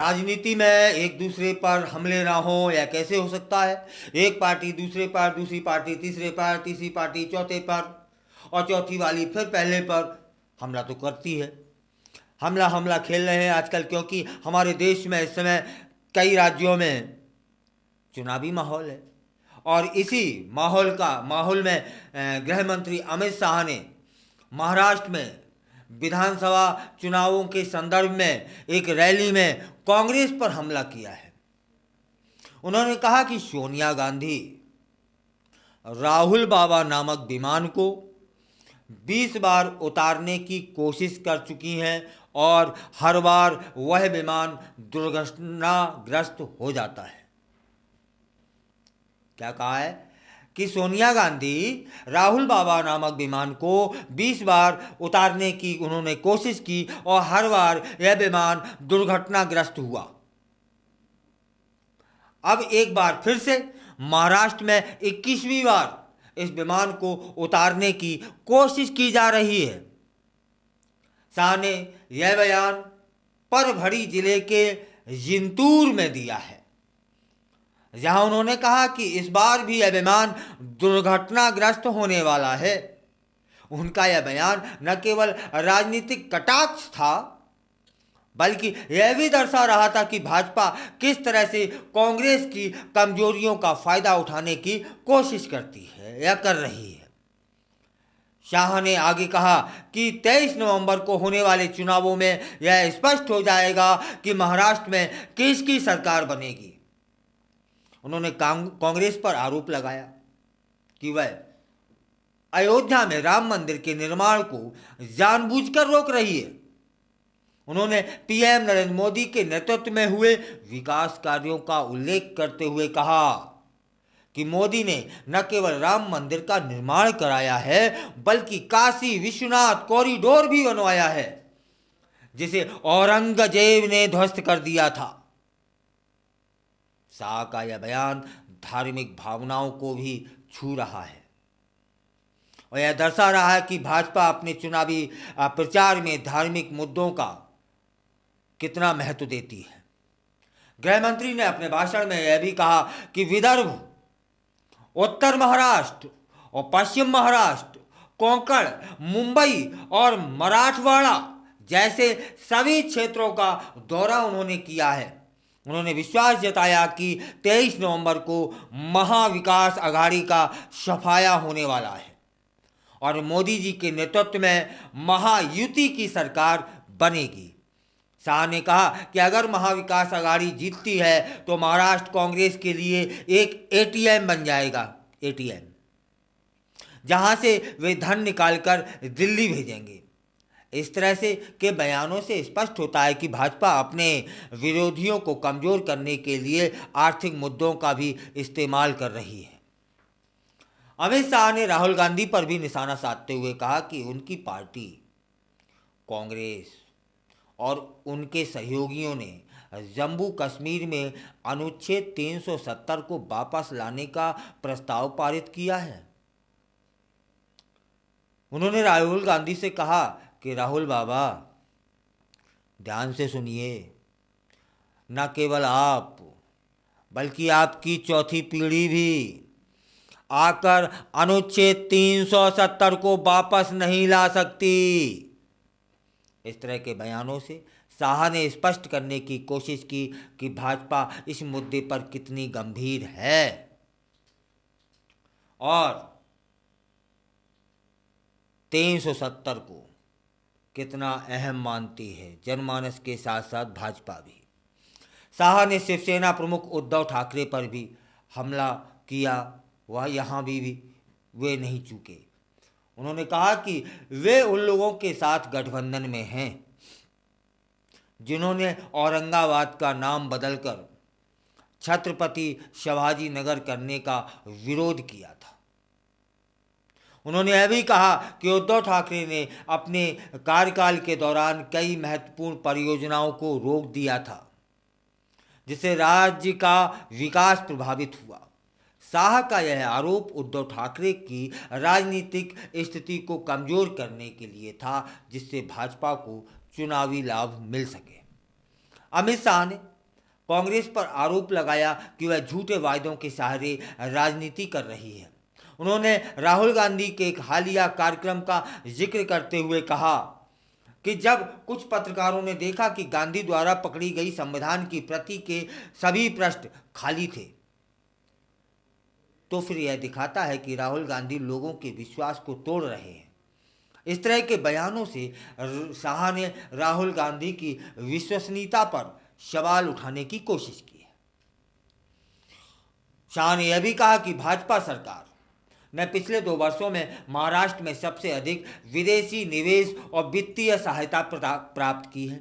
राजनीति में एक दूसरे पर हमले ना हो, या कैसे हो सकता है? एक पार्टी दूसरे पर, दूसरी पार्टी तीसरे पर, तीसरी पार्टी चौथे पर, और चौथी वाली फिर पहले पर हमला तो करती है। हमला हमला खेल रहे हैं आजकल, क्योंकि हमारे देश में इस समय कई राज्यों में चुनावी माहौल है। और इसी माहौल में गृह मंत्री अमित शाह ने महाराष्ट्र में विधानसभा चुनावों के संदर्भ में एक रैली में कांग्रेस पर हमला किया है। उन्होंने कहा कि सोनिया गांधी राहुल बाबा नामक विमान को 20 बार उतारने की कोशिश कर चुकी हैं, और हर बार वह विमान दुर्घटनाग्रस्त हो जाता है। क्या कहा है कि सोनिया गांधी राहुल बाबा नामक विमान को 20 बार उतारने की उन्होंने कोशिश की, और हर बार यह विमान दुर्घटनाग्रस्त हुआ। अब एक बार फिर से महाराष्ट्र में 21वीं बार इस विमान को उतारने की कोशिश की जा रही है। शाह ने यह बयान परभणी जिले के जिंतूर में दिया है, जहां उन्होंने कहा कि इस बार भी यह विमान दुर्घटनाग्रस्त होने वाला है। उनका यह बयान न केवल राजनीतिक कटाक्ष था, बल्कि यह भी दर्शा रहा था कि भाजपा किस तरह से कांग्रेस की कमजोरियों का फायदा उठाने की कोशिश करती है या कर रही है। शाह ने आगे कहा कि 23 नवंबर को होने वाले चुनावों में यह स्पष्ट हो जाएगा कि महाराष्ट्र में किसकी सरकार बनेगी। उन्होंने कांग्रेस पर आरोप लगाया कि वह अयोध्या में राम मंदिर के निर्माण को जानबूझकर रोक रही है। उन्होंने पीएम नरेंद्र मोदी के नेतृत्व में हुए विकास कार्यों का उल्लेख करते हुए कहा कि मोदी ने न केवल राम मंदिर का निर्माण कराया है, बल्कि काशी विश्वनाथ कॉरिडोर भी बनवाया है, जिसे औरंगजेब ने ध्वस्त कर दिया था। शाह का यह बयान धार्मिक भावनाओं को भी छू रहा है, और यह दर्शा रहा है कि भाजपा अपने चुनावी प्रचार में धार्मिक मुद्दों का कितना महत्व देती है। गृह मंत्री ने अपने भाषण में यह भी कहा कि विदर्भ, उत्तर महाराष्ट्र और पश्चिम महाराष्ट्र, कोंकण, मुंबई और मराठवाड़ा जैसे सभी क्षेत्रों का दौरा उन्होंने किया है। उन्होंने विश्वास जताया कि 23 नवंबर को महाविकास अघाड़ी का सफाया होने वाला है, और मोदी जी के नेतृत्व में महायुति की सरकार बनेगी। शाह ने कहा कि अगर महाविकास अघाड़ी जीतती है तो महाराष्ट्र कांग्रेस के लिए एक एटीएम बन जाएगा, एटीएम, जहां से वे धन निकालकर दिल्ली भेजेंगे। इस तरह से के बयानों से स्पष्ट होता है कि भाजपा अपने विरोधियों को कमजोर करने के लिए आर्थिक मुद्दों का भी इस्तेमाल कर रही है। अमित शाह ने राहुल गांधी पर भी निशाना साधते हुए कहा कि उनकी पार्टी कांग्रेस और उनके सहयोगियों ने जम्मू कश्मीर में अनुच्छेद 370 को वापस लाने का प्रस्ताव पारित किया है। उन्होंने राहुल गांधी से कहा कि राहुल बाबा, ध्यान से सुनिए, न केवल आप बल्कि आपकी चौथी पीढ़ी भी आकर अनुच्छेद 370 को वापस नहीं ला सकती। इस तरह के बयानों से शाह ने स्पष्ट करने की कोशिश की कि भाजपा इस मुद्दे पर कितनी गंभीर है और 370 को कितना अहम मानती है, जनमानस के साथ साथ भाजपा भी। शाह ने शिवसेना प्रमुख उद्धव ठाकरे पर भी हमला किया, वह यहाँ भी वे नहीं चूके। उन्होंने कहा कि वे उन लोगों के साथ गठबंधन में हैं जिन्होंने औरंगाबाद का नाम बदलकर छत्रपति शिवाजी नगर करने का विरोध किया था। उन्होंने यह भी कहा कि उद्धव ठाकरे ने अपने कार्यकाल के दौरान कई महत्वपूर्ण परियोजनाओं को रोक दिया था, जिससे राज्य का विकास प्रभावित हुआ। शाह का यह आरोप उद्धव ठाकरे की राजनीतिक स्थिति को कमजोर करने के लिए था, जिससे भाजपा को चुनावी लाभ मिल सके। अमित शाह ने कांग्रेस पर आरोप लगाया कि वह झूठे वायदों के सहारे राजनीति कर रही है। उन्होंने राहुल गांधी के एक हालिया कार्यक्रम का जिक्र करते हुए कहा कि जब कुछ पत्रकारों ने देखा कि गांधी द्वारा पकड़ी गई संविधान की प्रति के सभी पृष्ठ खाली थे, तो फिर यह दिखाता है कि राहुल गांधी लोगों के विश्वास को तोड़ रहे हैं। इस तरह के बयानों से शाह ने राहुल गांधी की विश्वसनीयता पर सवाल उठाने की कोशिश की है। शाह ने यह भी कहा कि भाजपा सरकार ने पिछले 2 वर्षों में महाराष्ट्र में सबसे अधिक विदेशी निवेश और वित्तीय सहायता प्राप्त की है।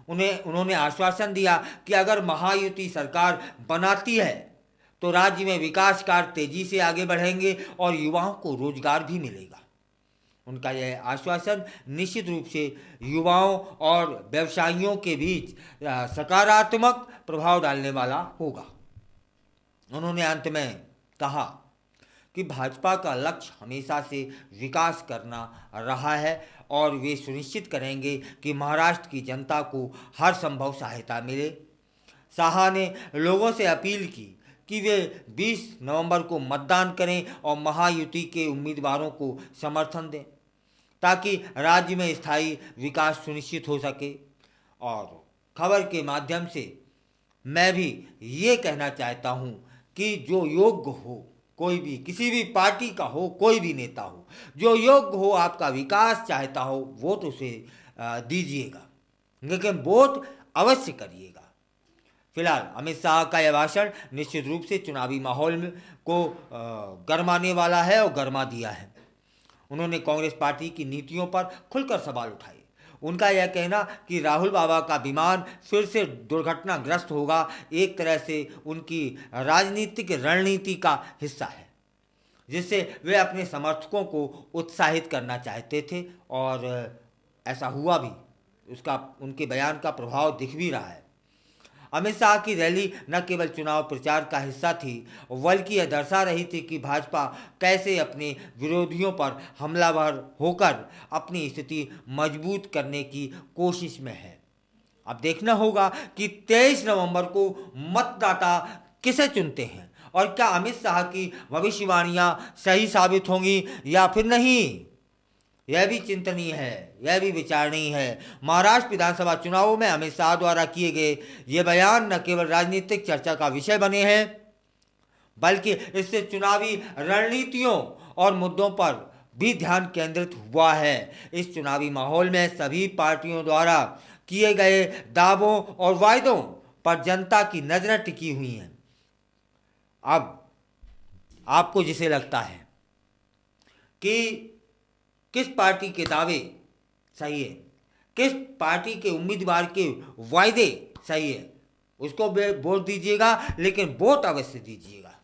उन्होंने आश्वासन दिया कि अगर महायुति सरकार बनाती है तो राज्य में विकास कार्य तेजी से आगे बढ़ेंगे और युवाओं को रोजगार भी मिलेगा। उनका यह आश्वासन निश्चित रूप से युवाओं और व्यवसायियों के बीच सकारात्मक प्रभाव डालने वाला होगा। उन्होंने अंत में कहा कि भाजपा का लक्ष्य हमेशा से विकास करना रहा है और वे सुनिश्चित करेंगे कि महाराष्ट्र की जनता को हर संभव सहायता मिले। शाह ने लोगों से अपील की कि वे 20 नवंबर को मतदान करें और महायुति के उम्मीदवारों को समर्थन दें ताकि राज्य में स्थायी विकास सुनिश्चित हो सके। और खबर के माध्यम से मैं भी ये कहना चाहता हूँ कि जो योग्य हो, कोई भी किसी भी पार्टी का हो, कोई भी नेता हो, जो योग्य हो, आपका विकास चाहता हो, वोट उसे दीजिएगा, लेकिन वोट अवश्य करिएगा। फिलहाल अमित शाह का यह भाषण निश्चित रूप से चुनावी माहौल को गरमाने वाला है और गरमा दिया है। उन्होंने कांग्रेस पार्टी की नीतियों पर खुलकर सवाल उठाए। उनका यह कहना कि राहुल बाबा का विमान फिर से दुर्घटनाग्रस्त होगा एक तरह से उनकी राजनीतिक रणनीति का हिस्सा है, जिससे वे अपने समर्थकों को उत्साहित करना चाहते थे और ऐसा हुआ भी। उसका उनके बयान का प्रभाव दिख भी रहा है। अमित शाह की रैली न केवल चुनाव प्रचार का हिस्सा थी, बल्कि यह दर्शा रही थी कि भाजपा कैसे अपने विरोधियों पर हमलावर होकर अपनी स्थिति मजबूत करने की कोशिश में है। अब देखना होगा कि 23 नवंबर को मतदाता किसे चुनते हैं और क्या अमित शाह की भविष्यवाणियां सही साबित होंगी या फिर नहीं। यह भी चिंतनीय है, यह भी विचारणीय है। महाराष्ट्र विधानसभा चुनावों में अमित शाह द्वारा किए गए ये बयान न केवल राजनीतिक चर्चा का विषय बने हैं, बल्कि इससे चुनावी रणनीतियों और मुद्दों पर भी ध्यान केंद्रित हुआ है। इस चुनावी माहौल में सभी पार्टियों द्वारा किए गए दावों और वायदों पर जनता की नजरें टिकी हुई हैं। अब आपको जिसे लगता है कि किस पार्टी के दावे सही है, किस पार्टी के उम्मीदवार के वायदे सही है, उसको वोट दीजिएगा, लेकिन वोट अवश्य दीजिएगा।